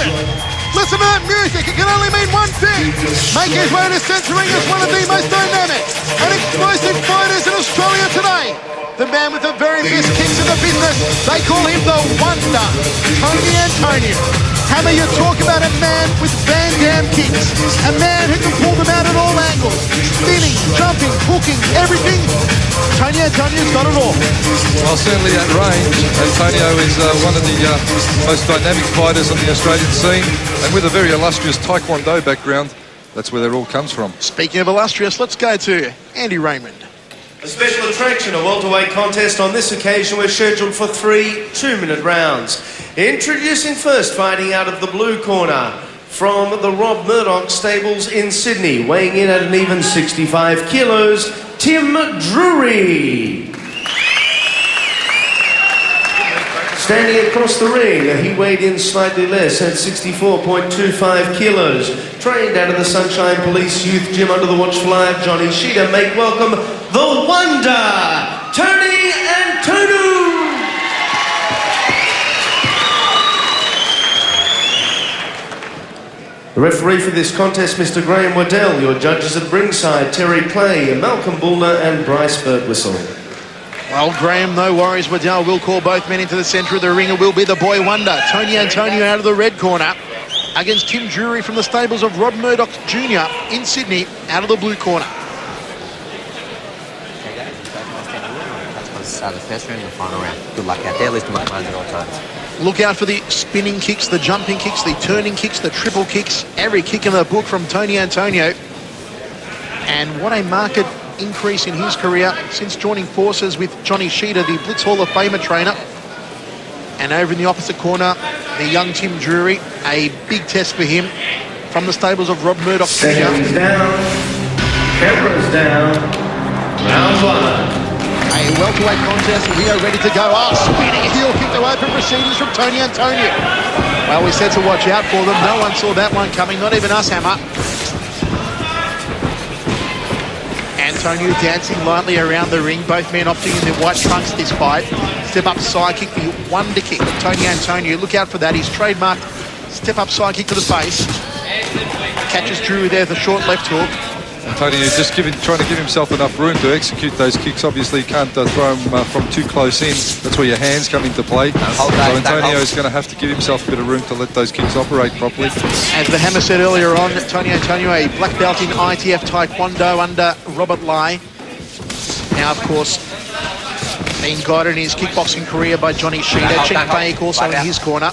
action. Listen to that music, it can only mean one thing. Make his way to centering as one of the most dynamic and explosive fighters in Australia today. The man with the very best kicks in the business. They call him the Wonder, Tony Antonio. Hammer, you talk about a man with Van Damme kicks. A man who can pull them out at all angles. Spinning, jumping, hooking, everything. Tony Antonio's got it all. Well, certainly at range, Antonio is one of the most dynamic fighters on the Australian scene, and with a very illustrious Taekwondo background, that's where that all comes from. Speaking of illustrious, let's go to Andy Raymond. A special attraction, a welterweight contest on this occasion. We're scheduled for 3 2-minute rounds. Introducing first, fighting out of the blue corner, from the Rob Murdoch stables in Sydney, weighing in at an even 65 kilos, Tim Drury. Standing across the ring, he weighed in slightly less at 64.25 kilos. Trained out of the Sunshine Police Youth Gym under the watchful eye of Johnny Sheeta. Make welcome the Wonder, Tony Antonio. The referee for this contest, Mr. Graham Waddell. Your judges at ringside, Terry Clay, Malcolm Bullner and Bryce Birdwhistle. Well, Graham, no worries. Waddell will call both men into the centre of the ring. It will be the boy wonder, Tony Antonio, out of the red corner, against Tim Drury from the stables of Rob Murdoch Jr. in Sydney, out of the blue corner. The first round and the final round. Good luck out there. List them up at all times. Look out for the spinning kicks, the jumping kicks, the turning kicks, the triple kicks. Every kick in the book from Tony Antonio. And what a marked increase in his career since joining forces with Johnny Sheeta, the Blitz Hall of Famer trainer. And over in the opposite corner, the young Tim Drury. A big test for him from the stables of Rob Murdoch Jr. Seconds down, cameras down, round one. A welterweight contest, we are ready to go. Oh, spinning heel kick to open proceedings from Tony Antonio. Well, we said to watch out for them. No one saw that one coming, not even us, Hammer. Antonio dancing lightly around the ring, both men opting in their white trunks this fight. Step up side kick, the wonder kick of Tony Antonio. Look out for that, he's trademarked step up side kick to the face. Catches Drew there, the short left hook. Antonio just trying to give himself enough room to execute those kicks. Obviously, you can't throw them from too close in. That's where your hands come into play. So Antonio is going to have to give himself a bit of room to let those kicks operate properly. As the Hammer said earlier on, Tony Antonio, a black belt in ITF Taekwondo under Robert Lai. Now, of course, being guided in his kickboxing career by Johnny Sheeta. Cenk Bayek also in his corner.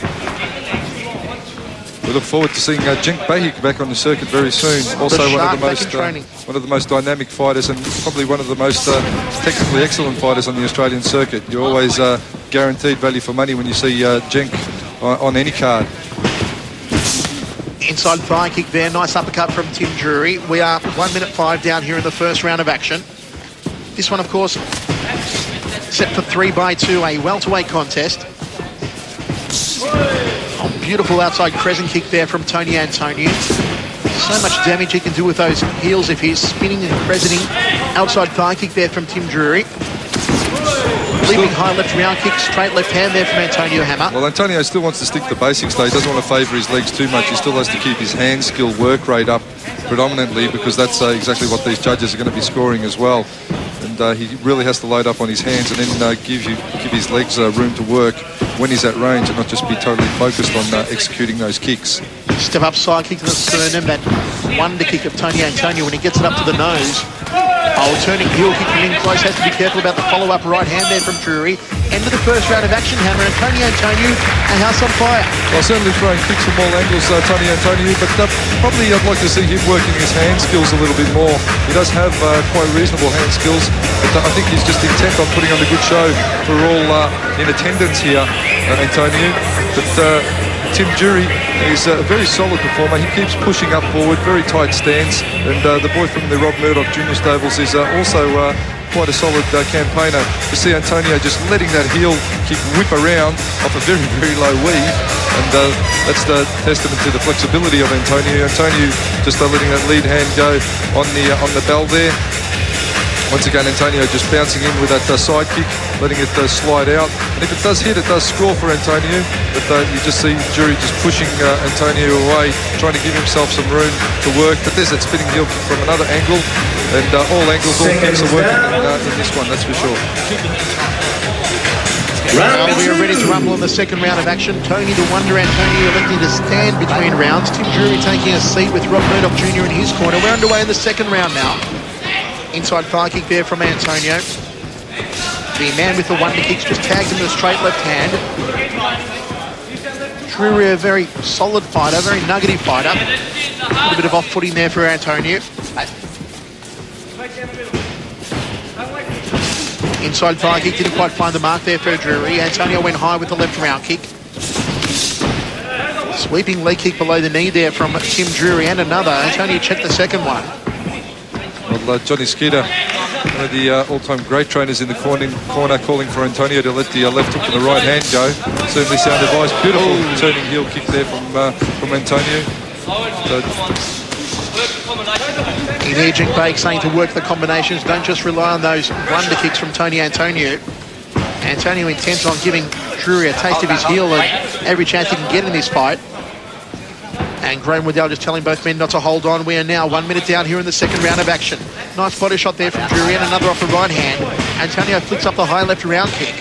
We look forward to seeing Cenk Bayek back on the circuit very soon. Also one of the most dynamic fighters and probably one of the most technically excellent fighters on the Australian circuit. You're always guaranteed value for money when you see Cenk on any card. Inside thigh kick there, nice uppercut from Tim Drury. We are 1 minute 5 down here in the first round of action. This one, of course, set for 3x2, a welterweight contest. Oh, beautiful outside crescent kick there from Tony Antonio. So much damage he can do with those heels if he's spinning and crescenting. Outside thigh kick there from Tim Drury. Leaping high left round kick, straight left hand there from Antonio Hammer. Well, Antonio still wants to stick to basics though. He doesn't want to favour his legs too much. He still has to keep his hand skill work rate up predominantly, because that's exactly what these judges are going to be scoring as well. And he really has to load up on his hands and then give his legs room to work when he's at range, and not just be totally focused on executing those kicks. Step up side kick to the sternum, that wonder kick of Tony Antonio when he gets it up to the nose. Oh, turning heel kick from in close, has to be careful about the follow-up right hand there from Drury. End of the first round of action, Hammer, and Tony Antonio, a house on fire. Well, certainly throwing kicks from all angles, Tony Antonio, but probably I'd like to see him working his hand skills a little bit more. He does have quite reasonable hand skills, but I think he's just intent on putting on a good show for all in attendance here, Antonio. But Tim Drury is a very solid performer. He keeps pushing up forward, very tight stance, and the boy from the Rob Murdoch Jr. stables is also quite a solid campaigner. To see Antonio just letting that heel kick whip around off a very, very low weave, and that's the testament to the flexibility of Antonio. Antonio just letting that lead hand go on the bell there. Once again, Antonio just bouncing in with that side kick, letting it slide out. And if it does hit, it does score for Antonio. But you just see Drury just pushing Antonio away, trying to give himself some room to work. But there's that spinning heel kick from another angle. And all angles, all kicks are working in this one, that's for sure. Well, we are ready to rumble in the second round of action. Tony the Wonder Antonio electing to stand between rounds. Tim Drury taking a seat with Rob Murdoch Jr. in his corner. We're underway in the second round now. Inside fire kick there from Antonio. The man with the wonder kicks just tagged him with a straight left hand. Drury, a very solid fighter, very nuggety fighter. A little bit of off-footing there for Antonio. Inside fire kick, didn't quite find the mark there for Drury. Antonio went high with the left round kick. Sweeping leg kick below the knee there from Tim Drury, and another. Antonio checked the second one. Well, Johnny Skeeter, one of the all-time great trainers in the corner calling for Antonio to let the left hook and the right hand go. Certainly sound advice. Beautiful turning heel kick there from Antonio. In here, Jing Bake saying to work the combinations, don't just rely on those wonder kicks from Tony Antonio. Antonio intent on giving Drury a taste of his heel and every chance he can get in this fight. And Graham Waddell just telling both men not to hold on. We are now 1 minute down here in the second round of action. Nice body shot there from Drury and another off the right hand. Antonio flicks up the high left round kick.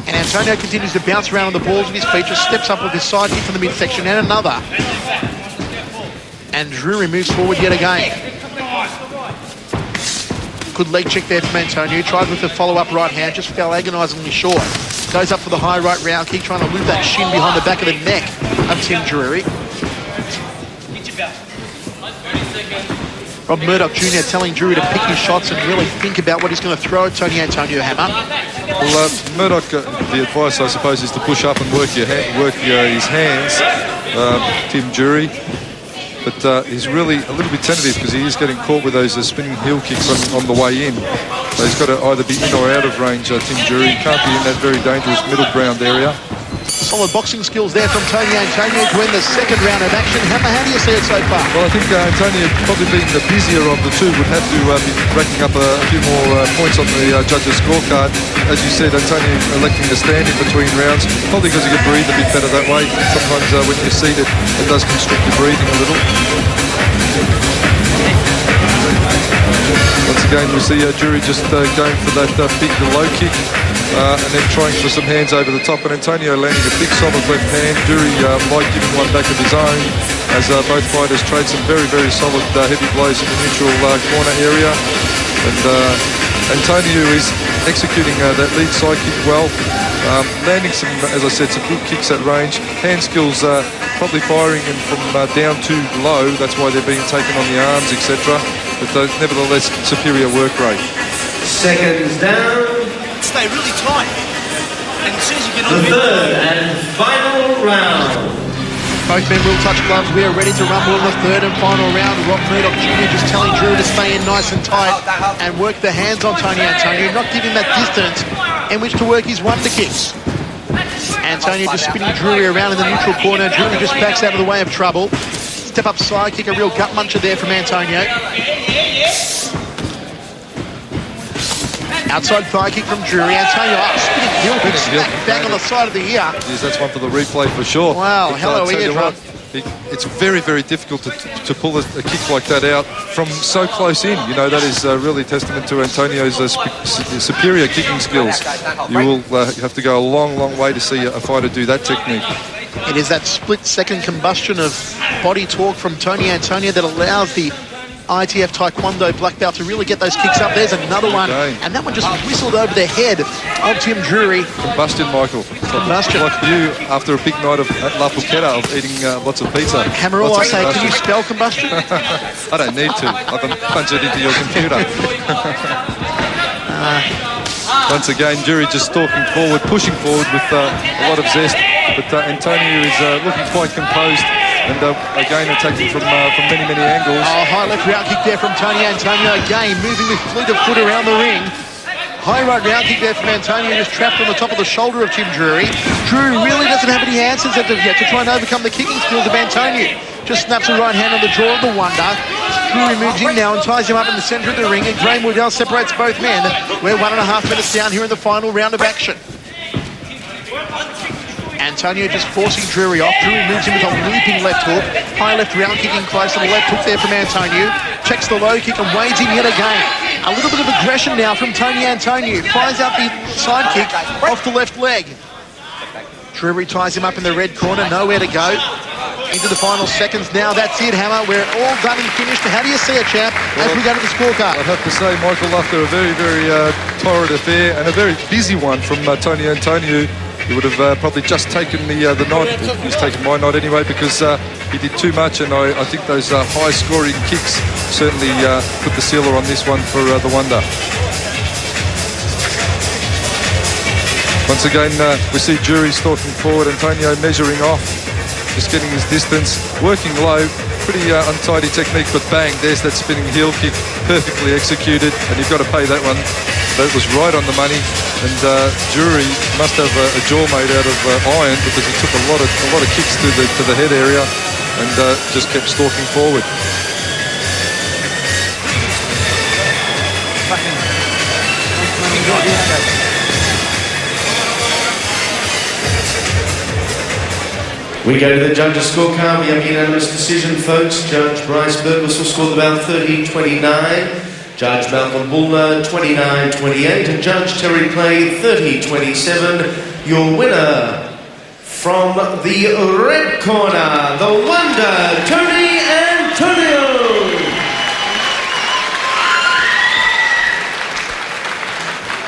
And Antonio continues to bounce around on the balls of his feet, just steps up with his side kick from the midsection and another. And Drury moves forward yet again. Good leg check there from Antonio. Tried with the follow-up right hand, just fell agonisingly short. Goes up for the high right round kick, trying to loop that shin behind the back of the neck of Tim Drury. Rob Murdoch Jr. telling Drury to pick his shots and really think about what he's going to throw at Tony Antonio Hammer. Well, Murdoch, the advice, I suppose, is to push up and work his hands, Tim Drury. But he's really a little bit tentative because he is getting caught with those spinning heel kicks on the way in. So he's got to either be in or out of range, Tim Drury. He can't be in that very dangerous middle ground area. Solid boxing skills there from Tony Antonio to win the second round of action. Hammer, how do you see it so far? Well, I think Antonio, probably being the busier of the two, would have to be racking up a few more points on the judges' scorecard. As you said, Antonio electing to stand in between rounds, probably because he can breathe a bit better that way. Sometimes when you're seated, it does constrict your breathing a little. Once again, we see Drury just going for that big low kick and then trying for some hands over the top. And Antonio landing a big solid left hand. Drury might give him one back of his own as both fighters trade some very, very solid heavy blows in the neutral corner area. And Antonio is executing that lead side kick well, landing some, as I said, some good kicks at range. Hand skills probably firing him from down too low. That's why they're being taken on the arms, etc. But nevertheless, superior work rate. Seconds down. Stay really tight. And as soon as you get The on third and final round. Both men will touch gloves. We are ready to rumble in the third and final round. Rob Murdoch Jr. just telling Drury to stay in nice and tight and work the hands on Tony Antonio, not giving that distance in which to work his wonder kicks. Antonio just spinning Drury around in the neutral corner. Drury just backs out of the way of trouble. Step up side kick, a real gut muncher there from Antonio. Outside fire kick from Drury. Antonio spinning heel kick, smack bang on the side of the ear. Yes, that's one for the replay for sure. Wow, But, hello ears, Rob. It's very, very difficult to pull a kick like that out from so close in. You know, that is really testament to Antonio's superior kicking skills. You will have to go a long, long way to see a fighter do that technique. It is that split-second combustion of body torque from Tony Antonio that allows the ITF Taekwondo black belt to really get those kicks up. There's another one, and that one just whistled over the head of Tim Drury. Combustion, Michael. Combustion. Like you after a big night of La Puqueta of eating lots of pizza. Hammer, all I say, can you spell combustion? I don't need to. I can punch it into your computer. Once again, Drury just stalking forward, pushing forward with a lot of zest. But Antonio is looking quite composed and again attacking from many, many angles. Oh, high left round kick there from Tony Antonio. Again, moving with fleet of foot around the ring. High right round kick there from Antonio, just trapped on the top of the shoulder of Tim Drury. Drury really doesn't have any answers as of yet to try and overcome the kicking skills of Antonio. Just snaps a right hand on the jaw of the Wonder. Drury moves in now and ties him up in the centre of the ring, and Graham Waddell separates both men. We're 1.5 minutes down here in the final round of action. Antonio just forcing Drury off. Drury moves in with a leaping left hook. High left round kicking close to the left hook there from Antonio. Checks the low kick and wades in yet again. A little bit of aggression now from Tony Antonio. Fires out the side kick off the left leg. Drury ties him up in the red corner. Nowhere to go. Into the final seconds now. That's it, Hammer. We're all done and finished. How do you see it, chap, as we go to the scorecard? I'd have to say, Michael, after a very, very torrid affair and a very busy one from Tony Antonio, he would have probably just taken the night. He's taken my night anyway because he did too much, and I think those high-scoring kicks certainly put the sealer on this one for the Wonder. Once again, we see Drury stalking forward, Antonio measuring off, just getting his distance, working low, pretty untidy technique, but bang, there's that spinning heel kick, perfectly executed, and you've got to pay that one. That was right on the money, and Drury must have a jaw made out of iron because he took a lot of kicks to the head area and just kept stalking forward. We go to the judges' scorecard. We have a unanimous decision, folks. Judge Bryce Burgess will score the bout 30-29. Judge Malcolm Bullner 29-28. And Judge Terry Clay 30-27. Your winner from the red corner, the Wonder, Tony